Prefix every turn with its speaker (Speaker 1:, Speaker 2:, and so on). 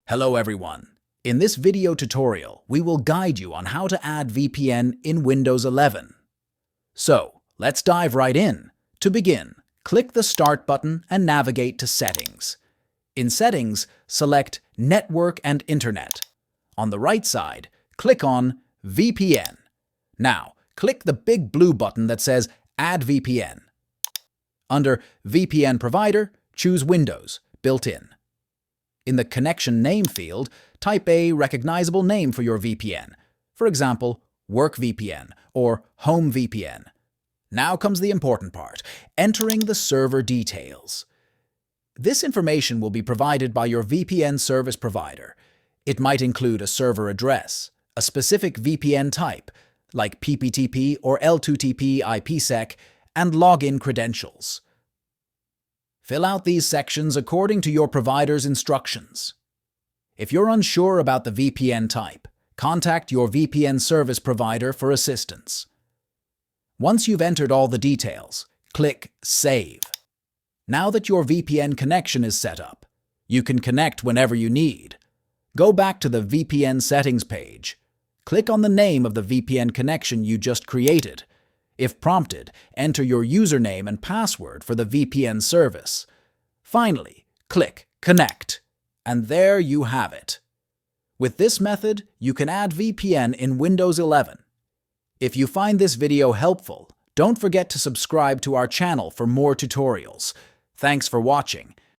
Speaker 1: Hello everyone. In this video tutorial, we will guide you on how to add VPN in Windows 11. So, let's dive right in. To begin, click the Start button and navigate to Settings. In Settings, select Network and Internet. On the right side, click on VPN. Now, click the big blue button that says Add VPN. Under VPN Provider, choose Windows, Built-in. In the Connection Name field, type a recognizable name for your VPN. For example, Work VPN or Home VPN. Now comes the important part, entering the server details. This information will be provided by your VPN service provider. It might include a server address, a specific VPN type, like PPTP or L2TP IPsec, and login credentials. Fill out these sections according to your provider's instructions. If you're unsure about the VPN type, contact your VPN service provider for assistance. Once you've entered all the details, click Save. Now that your VPN connection is set up, you can connect whenever you need. Go back to the VPN settings page. Click on the name of the VPN connection you just created. If prompted, enter your username and password for the VPN service. Finally, click Connect, and there you have it. With this method, you can add VPN in Windows 11. If you find this video helpful, don't forget to subscribe to our channel for more tutorials. Thanks for watching,